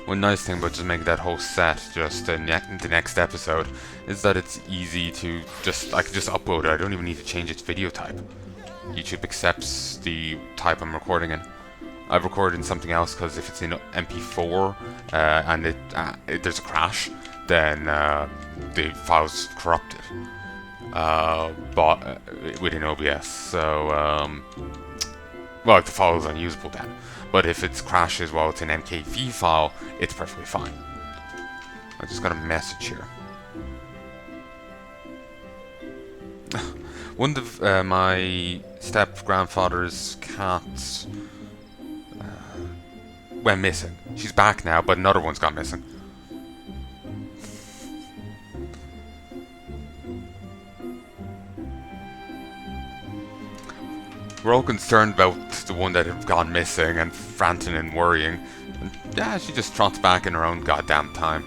one nice thing about just making that whole set just in the next episode is that it's easy to I can just upload it. I don't even need to change its video type. YouTube accepts the type I'm recording in. I've recorded in something else because if it's in MP4 and there's a crash, then the file's corrupted. But within OBS, so well, the file is unusable then. But if it crashes while it's an MKV file, it's perfectly fine. I just got a message here. One of my step-grandfather's cats went missing. She's back now, but another one's gone missing. We're all concerned about the one that had gone missing and frantic and worrying. And yeah, she just trots back in her own goddamn time.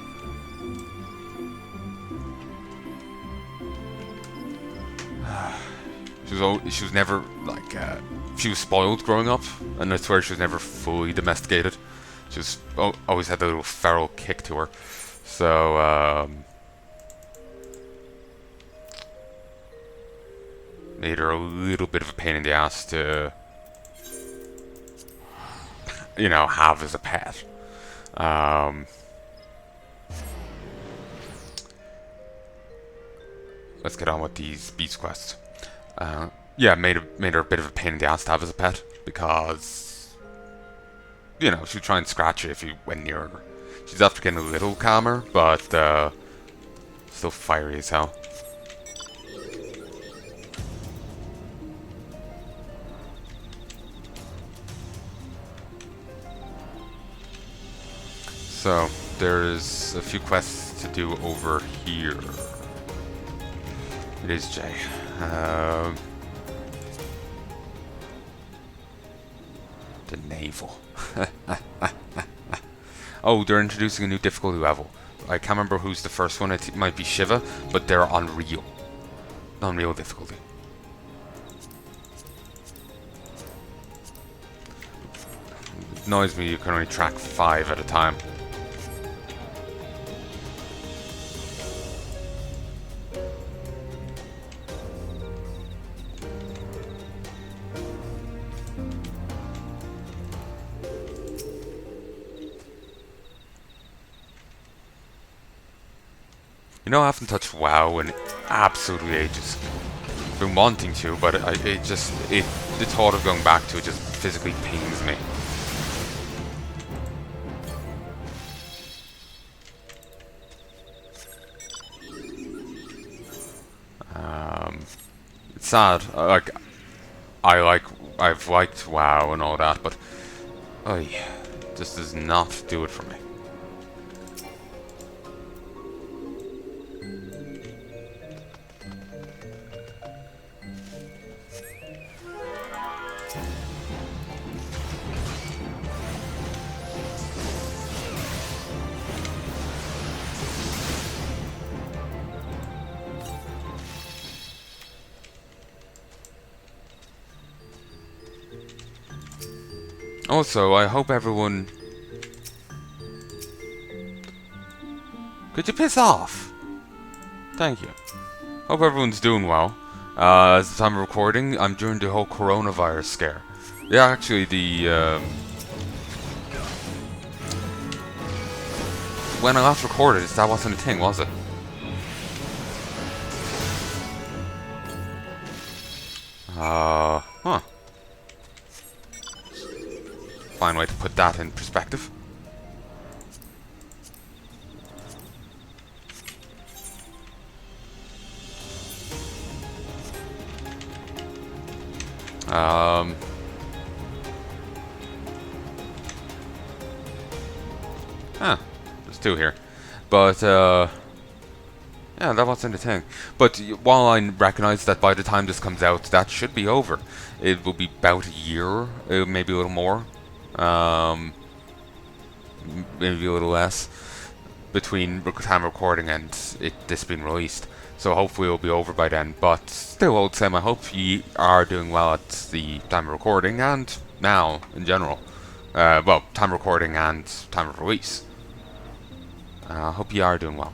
She was never, like, she was spoiled growing up, and I swear she was never fully domesticated. She was, always had a little feral kick to her. So, made her a little bit of a pain in the ass to, you know, have as a pet. Let's get on with these beast quests. Yeah, made her a bit of a pain in the ass to have as a pet, because, you know, she'd try and scratch you if you went near her. She's after getting a little calmer, but still fiery as hell. So, there's a few quests to do over here. It is Jay. The naval. Oh, they're introducing a new difficulty level. I can't remember who's the first one. It might be Shiva, but they're unreal. Unreal difficulty. It annoys me you can only track 5 at a time. You know, I haven't touched WoW in absolutely ages. I've been wanting to, but the thought of going back to it just physically pains me. It's sad. I've liked WoW and all that, but this does not do it for me. Also, I hope everyone... Could you piss off? Thank you. Hope everyone's doing well. As the time of recording, I'm during the whole coronavirus scare. Yeah, actually, when I last recorded, that wasn't a thing, was it? Huh. Fine way to put that in perspective. There's 2 here. But, yeah, that wasn't a thing. But while I recognize that by the time this comes out, that should be over. It will be about a year, maybe a little more. Maybe a little less between time recording and this being released. So hopefully it'll be over by then. But still, old Sam, I hope you are doing well at the time of recording and now in general. Well, time of recording and time of release. I hope you are doing well.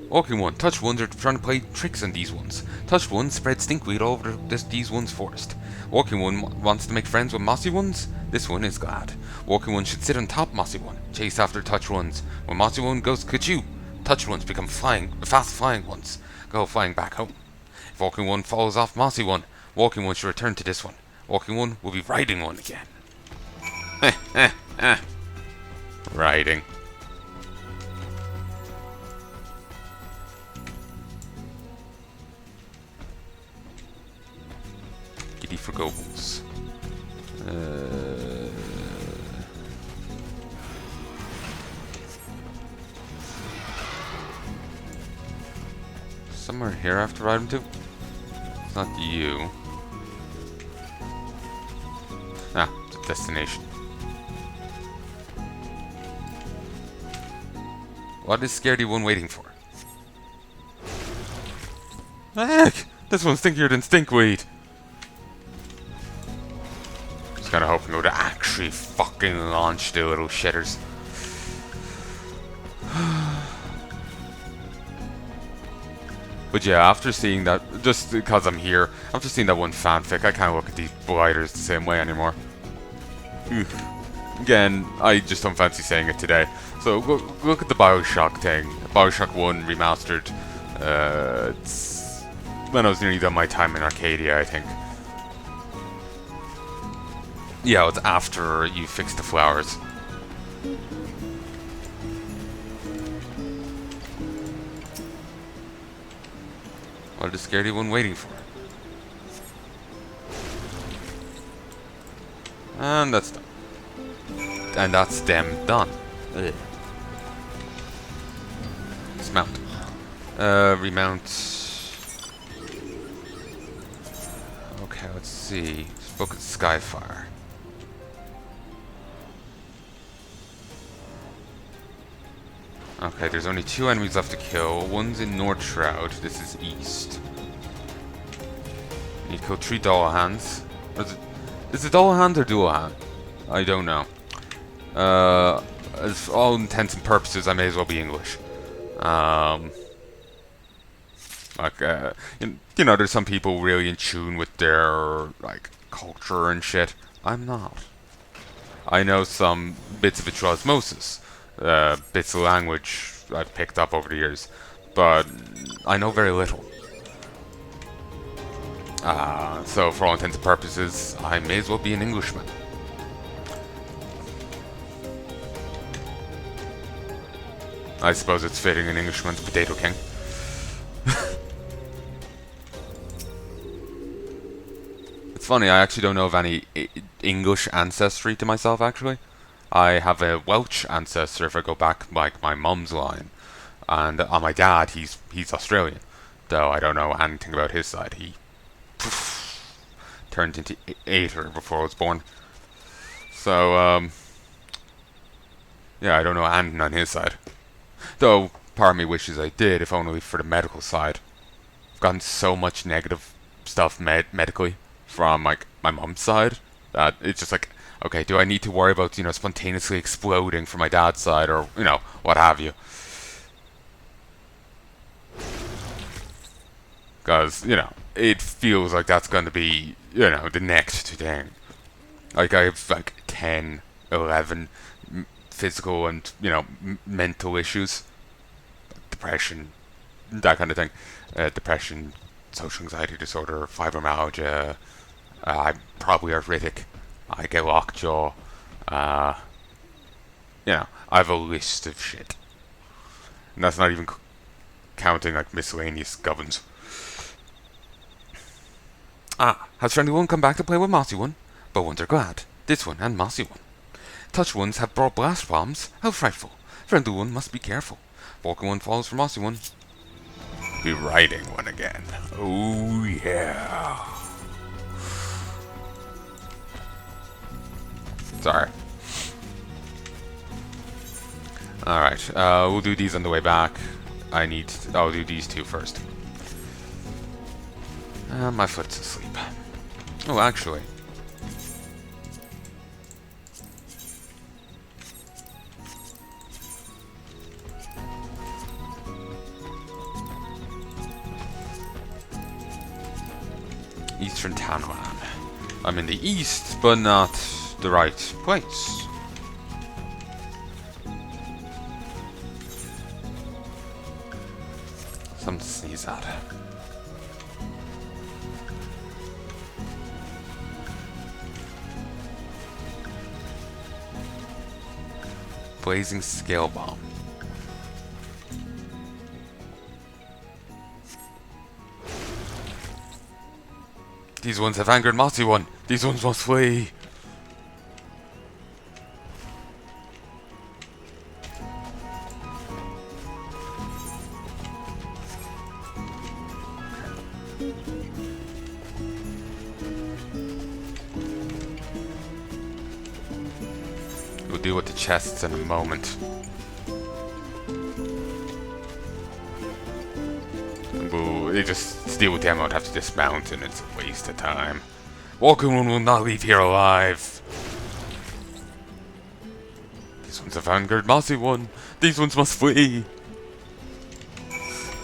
Walking one, touch ones are trying to play tricks on these ones. Touch one, spread stinkweed all over these ones first. Walking one wants to make friends with mossy ones. This one is glad. Walking one should sit on top mossy one, chase after touch ones. When mossy one goes ka-choo, touch ones become fast flying ones, go flying back home. If walking one falls off mossy one, walking one should return to this one. Walking one will be riding one again. Riding. Giddy for goals. Somewhere here I have to ride him to? It's not you. Ah, it's a destination. What is Scaredy one waiting for? Heck! This one's stinkier than stinkweed! Just kinda hoping it would actually fucking launch the little shitters. But yeah, after seeing that, just because I'm here, after seeing that one fanfic, I can't look at these blighters the same way anymore. Again, I just don't fancy saying it today. So look at the Bioshock thing. Bioshock 1 remastered. It's when I was nearly done my time in Arcadia, I think. Yeah, it's after you fix the flowers. What is Scaredy one waiting for? And that's done. And that's them done. Ugh. Dismount. Remount. Okay, let's see. Spoke at Skyfire. Okay, there's only 2 enemies left to kill. One's in North Shroud. This is east. Need to kill 3 Dullahands. Is it Dullahan or Dullahan? I don't know. As for all intents and purposes, I may as well be English. You know, there's some people really in tune with their, like, culture and shit. I'm not. I know some bits of it through osmosis. Bits of language I've picked up over the years. But I know very little. So for all intents and purposes, I may as well be an Englishman. I suppose it's fitting an Englishman's Potato King. It's funny, I actually don't know of any English ancestry to myself, actually. I have a Welsh ancestor if I go back, like, my mum's line. And on my dad, he's Australian. Though I don't know anything about his side. He turned into Aether before I was born. So, yeah, I don't know anything on his side. Though, part of me wishes I did, if only for the medical side. I've gotten so much negative stuff medically from, like, my mum's side, that it's just like, okay, do I need to worry about, you know, spontaneously exploding from my dad's side, or, you know, what have you. Because, you know, it feels like that's going to be, you know, the next thing. Like, I have, like, 10, 11 physical and, you know, mental issues. Depression, that kind of thing. Depression, social anxiety disorder, fibromyalgia. I'm probably arthritic. I get lockjaw. You know, I have a list of shit. And that's not even counting, like, miscellaneous govens. Has Friendly One come back to play with Mossy One? But ones are glad. This one and Mossy One. Touch Ones have brought blast bombs. How frightful. Friendly One must be careful. Walking One falls for Mossy One. Be riding one again. Oh, yeah. Sorry. Alright, we'll do these on the way back. I'll do these 2 first. My foot's asleep. Oh, actually. from Tanwan. I'm in the east, but not the right place. Something to sneeze at. Blazing scale bomb. These ones have angered Mossy One. These ones must flee. We'll deal with the chests in a moment. Just to deal with them, I'd have to dismount, and it's a waste of time. Walking One will not leave here alive. These ones have angered Mossy One. These ones must flee.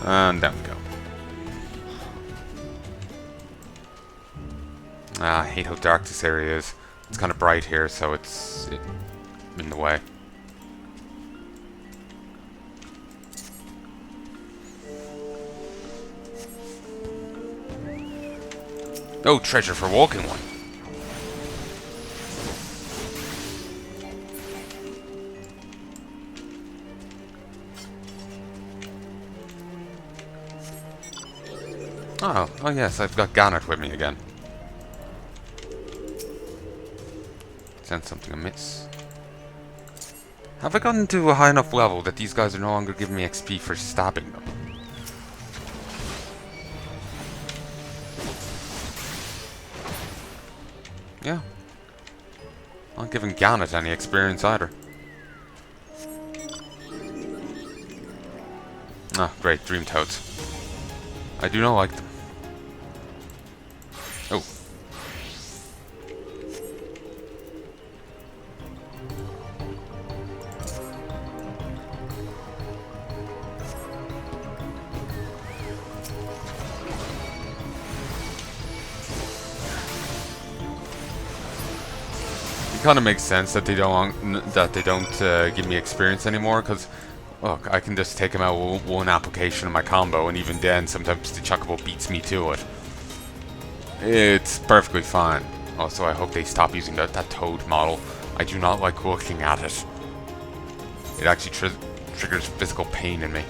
And down we go. I hate how dark this area is. It's kind of bright here, so it's in the way. Oh, treasure for Walking One. Oh yes, I've got Garnet with me again. Sense something amiss. Have I gotten to a high enough level that these guys are no longer giving me XP for stabbing them? Yeah. Not giving Garnet any experience either. Ah, great, Dream Toads. I do not like them. Oh. It kind of makes sense that they don't give me experience anymore, because look, I can just take him out with one application of my combo, and even then, sometimes the Chocobo beats me to it. It's perfectly fine. Also, I hope they stop using that Toad model. I do not like looking at it. It actually triggers physical pain in me.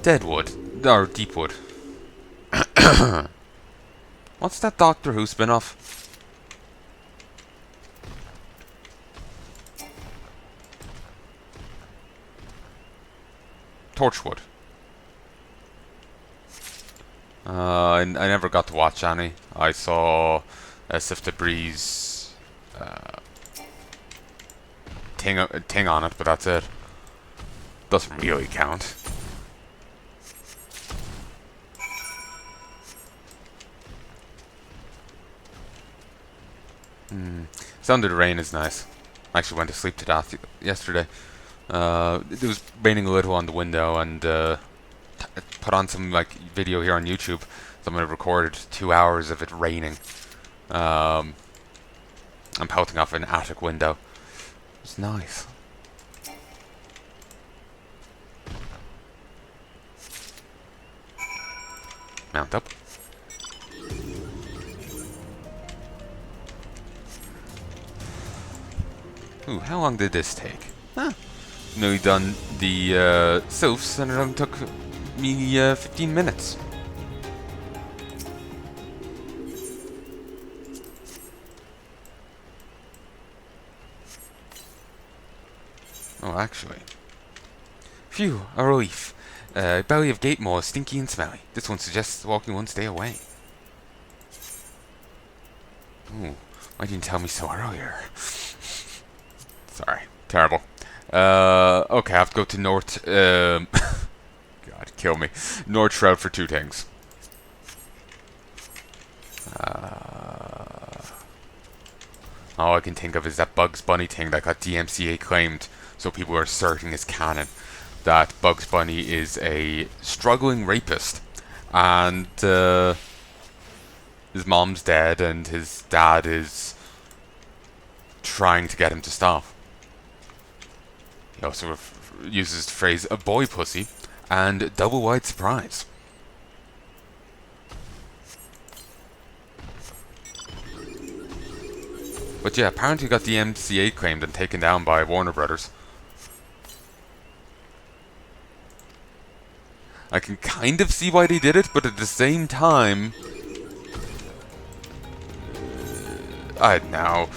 Deadwood, or Deepwood. What's that Doctor Who spin-off? Torchwood. I never got to watch any. I saw Sif Debris' ting on it, but that's it. Doesn't really count. Sound of the rain is nice. I actually went to sleep to that yesterday. It was raining a little on the window, and put on some video here on YouTube. Someone recorded 2 hours of it raining. I'm pelting off an attic window. It's nice. Mount up. Ooh, how long did this take? Huh. Nearly done the Sylphs, and it only took me 15 minutes. Oh, actually. Phew, a relief. Belly of Gate Maw is stinky and smelly. This one suggests Walking One stay away. Ooh, why didn't you tell me so earlier? Sorry, terrible. Okay, I have to go to North, God, kill me. North Shroud for 2 things. All I can think of is that Bugs Bunny thing that got DMCA claimed, so people are asserting as canon that Bugs Bunny is a struggling rapist, and his mom's dead, and his dad is trying to get him to stop. He also uses the phrase "a boy pussy" and "double wide surprise." But yeah, apparently got the MCA claimed and taken down by Warner Brothers. I can kind of see why they did it, but at the same time, I don't know.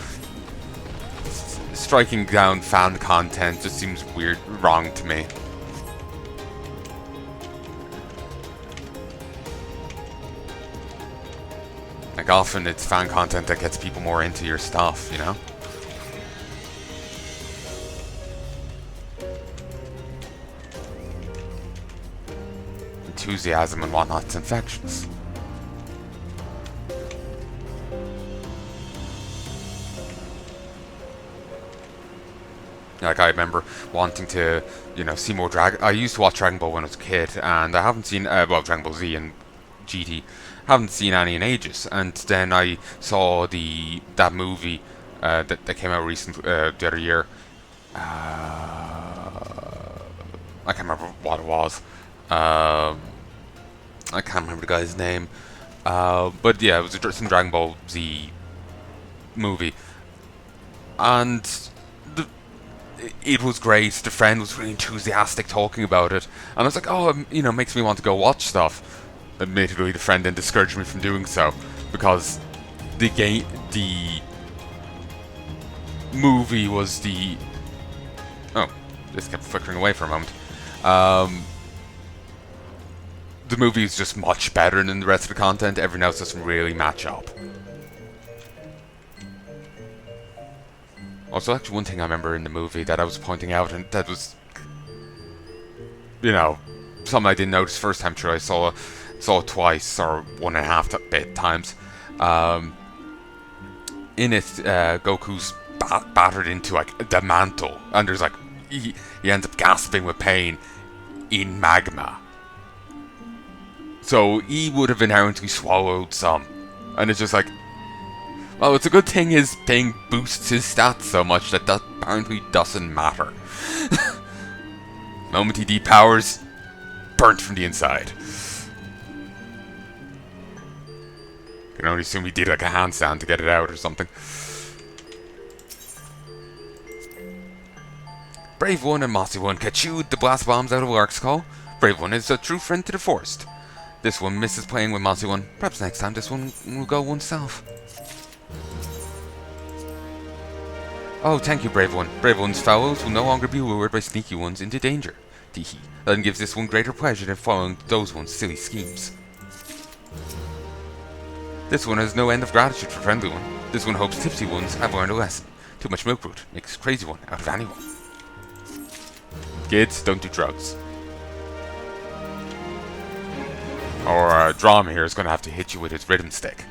Striking down fan content just seems weird, wrong to me. Like, often it's fan content that gets people more into your stuff, you know? Enthusiasm and whatnot's infectious. Like, I remember wanting to, see more I used to watch Dragon Ball when I was a kid, and I haven't seen, well, Dragon Ball Z and GT. Haven't seen any in ages. And then I saw that movie that came out recently, the other year. I can't remember what it was. I can't remember the guy's name. But yeah, it was some Dragon Ball Z movie. And it was great. The friend was really enthusiastic talking about it, and I was like, oh, it makes me want to go watch stuff. Admittedly, the friend then discouraged me from doing so because the movie was oh, this kept flickering away for a moment. The movie is just much better than the rest of the content. Everything else doesn't really match up. Also, actually, one thing I remember in the movie that I was pointing out, and that was, something I didn't notice first time through. I saw it twice, or 1.5 times. In it, Goku's battered into, like, the mantle, and there's, like, he ends up gasping with pain in magma. So, he would have inherently swallowed some. And it's just like, well, it's a good thing his thing boosts his stats so much that apparently doesn't matter. Moment he depowers, burnt from the inside. Can only assume he did like a handstand to get it out or something. Brave One and Mossy One chewed the blast bombs out of Lark's Call. Brave One is a true friend to the forest. This one misses playing with Mossy One. Perhaps next time this one will go oneself. Oh, thank you, Brave One. Brave One's fellows will no longer be lured by sneaky ones into danger. Teehee. That gives this one greater pleasure than following those one's silly schemes. This one has no end of gratitude for Friendly One. This one hopes tipsy ones have learned a lesson. Too much milk root makes a crazy one out of anyone. Kids, don't do drugs. Or Drama here is going to have to hit you with his rhythm stick.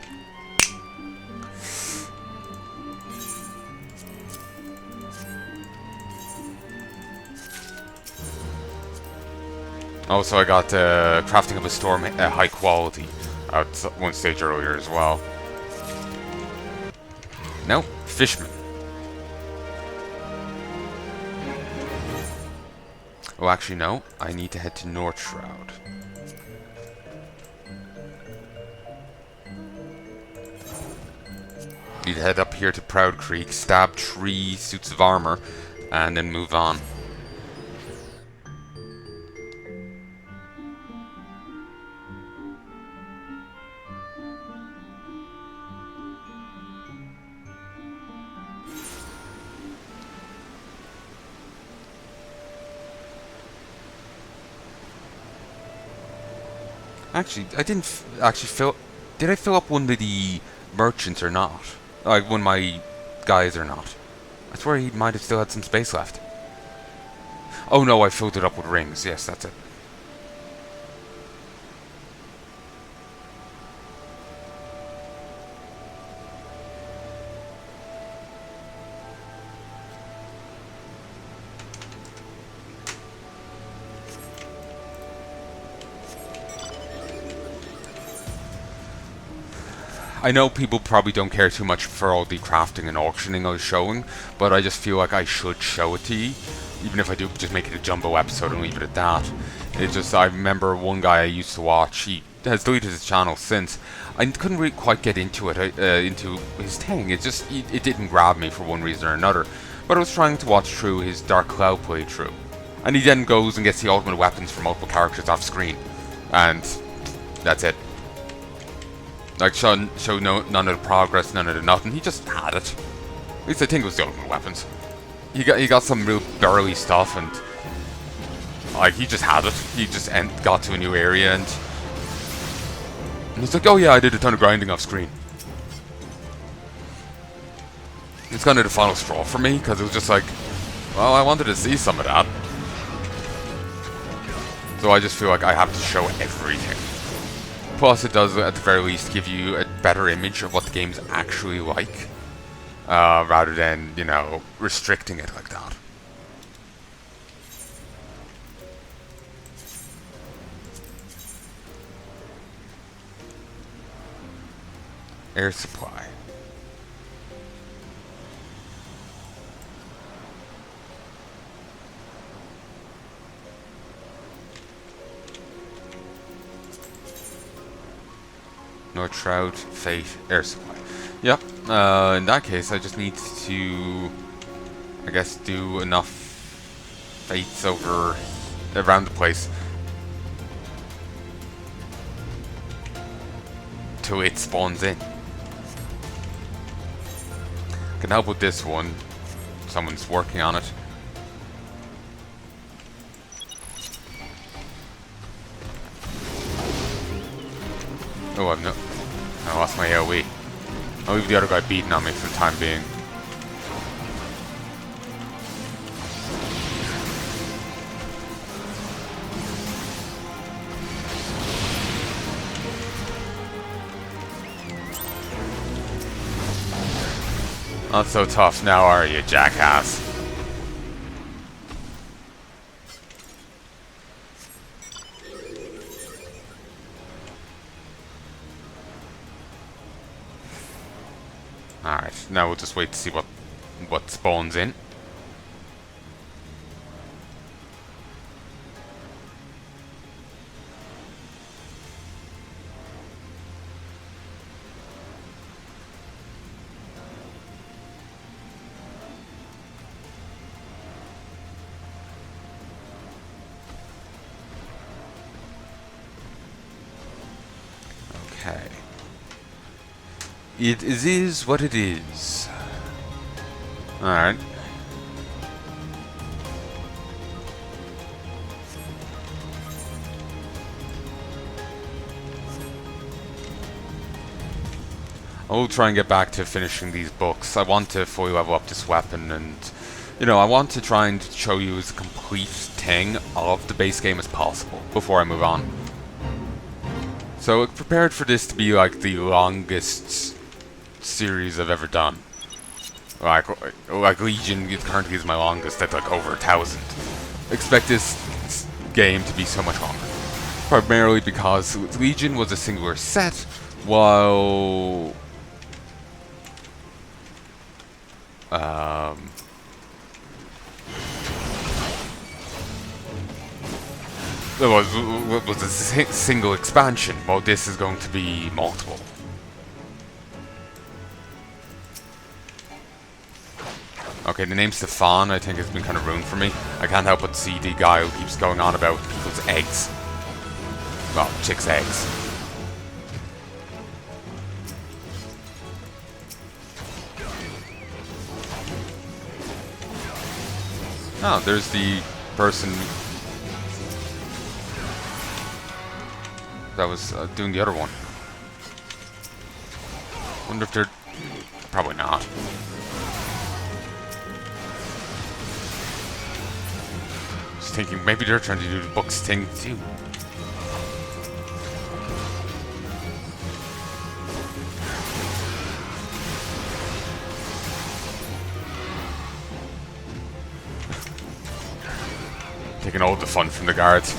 Also, I got Crafting of a Storm high quality at one stage earlier as well. No, Fishman. Oh, actually, no. I need to head to North Shroud. Need to head up here to Proud Creek, stab 3 suits of armor, and then move on. Actually, I didn't actually fill... Did I fill up one of the merchants or not? Like, one of my guys or not? I swear he might have still had some space left. Oh no, I filled it up with rings. Yes, that's it. I know people probably don't care too much for all the crafting and auctioning I was showing, but I just feel like I should show it to you, even if I do just make it a jumbo episode and leave it at that. It just, I remember one guy I used to watch, he has deleted his channel since. I couldn't really quite get into it, into his thing. It just, it didn't grab me for one reason or another. But I was trying to watch through his Dark Cloud playthrough, and he then goes and gets the ultimate weapons for multiple characters off screen, and that's it. Like, show none of the progress, none of the nothing. He just had it. At least I think it was the ultimate weapons. He got some real burly stuff, and like, he just had it. He just got to a new area, and he's like, oh yeah, I did a ton of grinding off screen. It's kind of the final straw for me, because it was just like, well, I wanted to see some of that. So I just feel like I have to show everything. Plus, it does, at the very least, give you a better image of what the game's actually like, rather than, you know, restricting it like that. Air supply. No trout, faith, air supply. Yep, in that case I just need to, I guess, do enough faiths around the place till it spawns in. Can help with this one. Someone's working on it. Oh, I lost my AoE. I'll leave the other guy beating on me for the time being. Not so tough now, are you, jackass? Alright, now we'll just wait to see what spawns in. Okay. It is what it is. Alright. I'll try and get back to finishing these books. I want to fully level up this weapon, and, you know, I want to try and show you as complete thing of the base game as possible before I move on. So, prepared for this to be like the longest series I've ever done. Like Legion currently is my longest at like over 1,000. Expect this game to be so much longer. Primarily because Legion was a singular set, while there was a single expansion, while this is going to be multiple. Okay, the name Stefan, I think, has been kind of ruined for me. I can't help but see the guy who keeps going on about people's eggs. Well, chicks' eggs. Oh, there's the person that was doing the other one. Wonder if they're... Probably not. Just thinking, maybe they're trying to do the books thing too. Taking all the fun from the guards.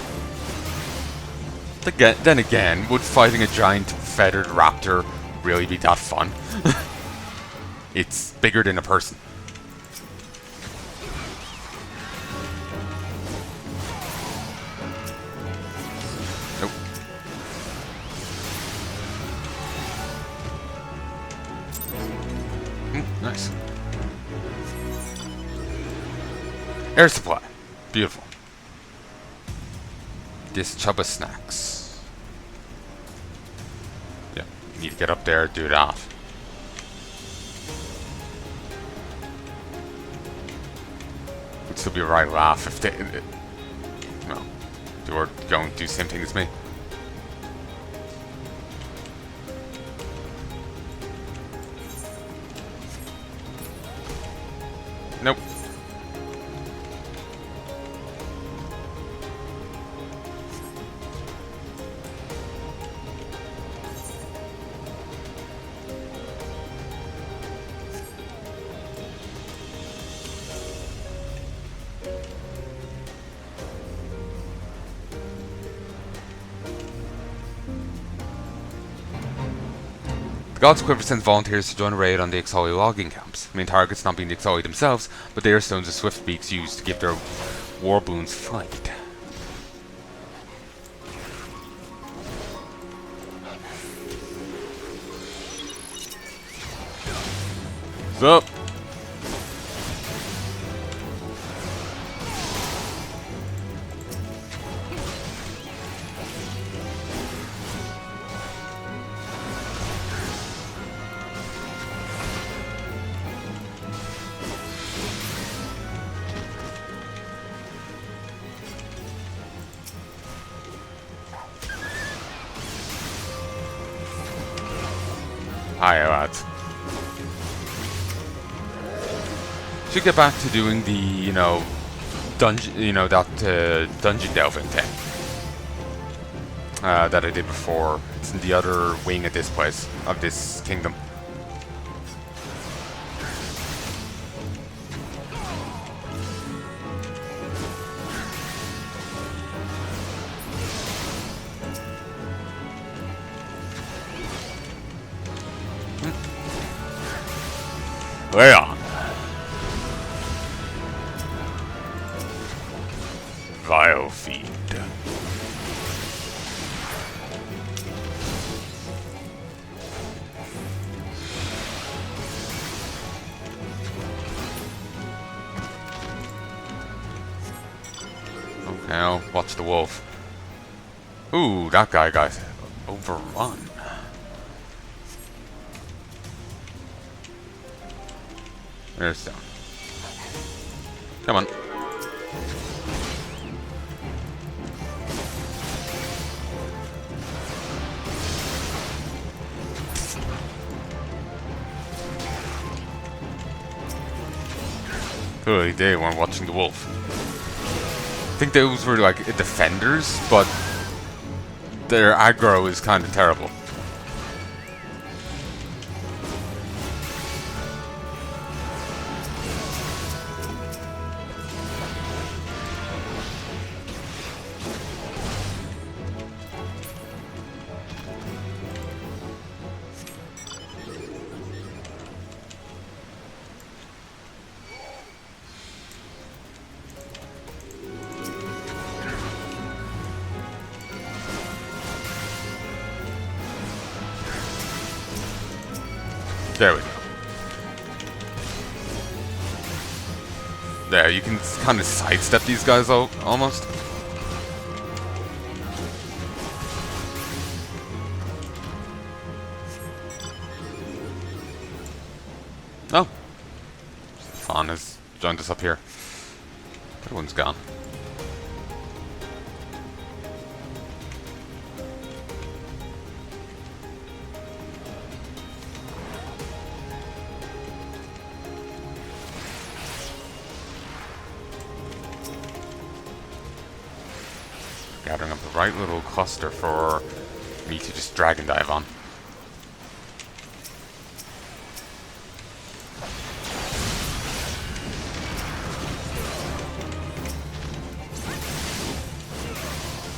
Then again, would fighting a giant feathered raptor really be that fun? It's bigger than a person. Nope. Nice. Air supply. Beautiful. This Chubba snacks. Yeah, you need to get up there, do that. Would still be a right laugh if they... No. They were going to do the same thing as me. Nope. The God's Quiver sends volunteers to join a raid on the XIV logging camps. Main targets not being the XIV themselves, but the airstones the Swiftbeaks use to give their war boons fight. What's up? Hi, lads. Should get back to doing the, dungeon, that dungeon delving thing that I did before. It's in the other wing of this place, of this kingdom. Lay on. Vile feed. Okay, I'll watch the wolf. Ooh, that guy got overrun. There's down. Come on. Clearly they weren't watching the wolf. I think those were like defenders, but their aggro is kind of terrible. There we go. There, you can kind of sidestep these guys out, almost. Oh. Fawn has joined us up here. That one's gone. Gathering up the right little cluster for me to just dragon dive on.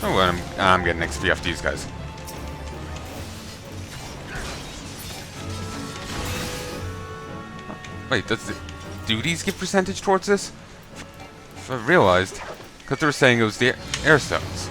Oh, and I'm getting XP off these guys. Wait, do these give percentage towards this? If I realized, because they were saying it was the air stones.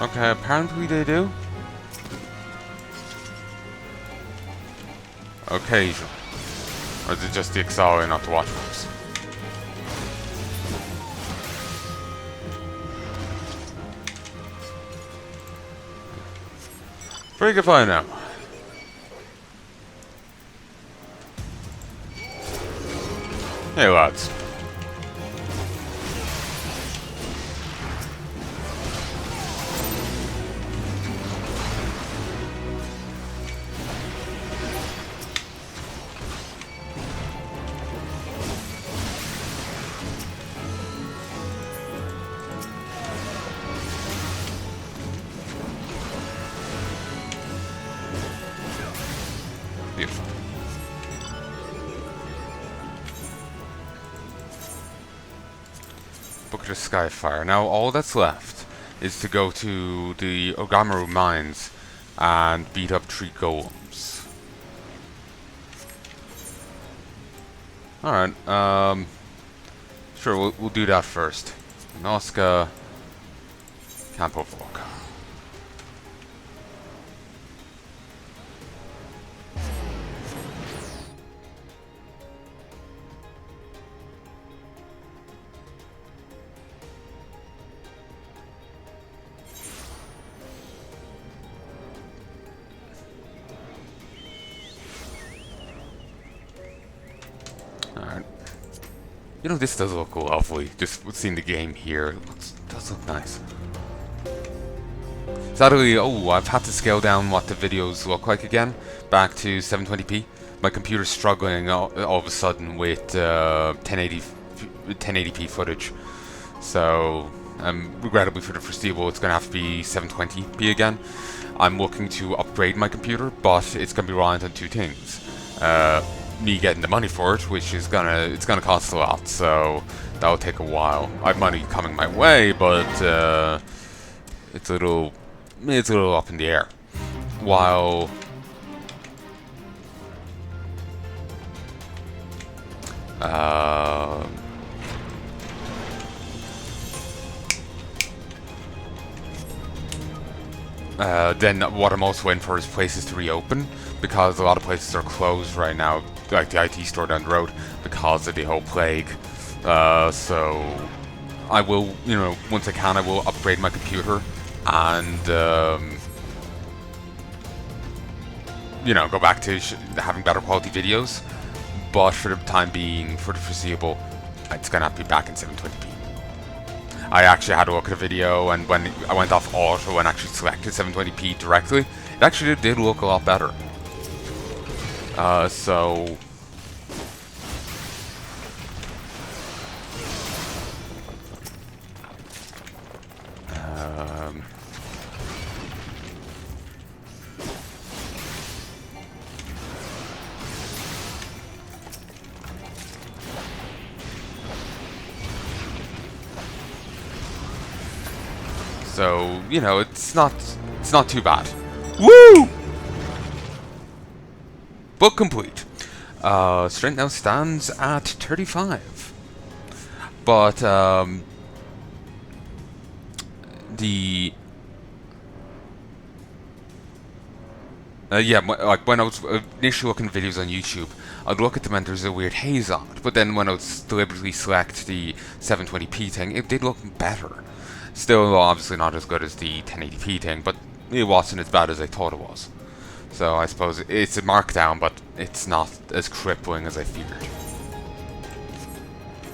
Okay, apparently they do. Occasionally. Or is it just the XIV, not the Watchers? Very good find now. Hey lads. Beautiful. Book of the Skyfire. Now all that's left is to go to the Ogamaru mines and beat up 3 golems. Alright, sure, we'll do that first. Noska, Campo Volca. Alright. You know, this does look lovely. Just seeing the game here, it does look nice. Sadly, I've had to scale down what the videos look like again, back to 720p. My computer's struggling all of a sudden with 1080p footage. So, regrettably for the foreseeable, it's going to have to be 720p again. I'm looking to upgrade my computer, but it's going to be reliant on 2 things. Me getting the money for it, which is it's gonna cost a lot, so that'll take a while. I have money coming my way, but it's a little up in the air. While then what I'm also waiting for is places to reopen, because a lot of places are closed right now, like the IT store down the road, because of the whole plague. So I will, once I can, I will upgrade my computer and, go back to having better quality videos. But for the time being, for the foreseeable, it's gonna have to be back in 720p. I actually had a look at a video, and when I went off auto and actually selected 720p directly, it actually did look a lot better. So it's not too bad. Woo! Book complete. Strength now stands at 35. But like when I was initially looking at videos on YouTube, I'd look at them and there's a weird haze on it. But then when I was deliberately select the 720p thing, it did look better. Still, obviously not as good as the 1080p thing, but it wasn't as bad as I thought it was. So I suppose it's a markdown, but it's not as crippling as I feared.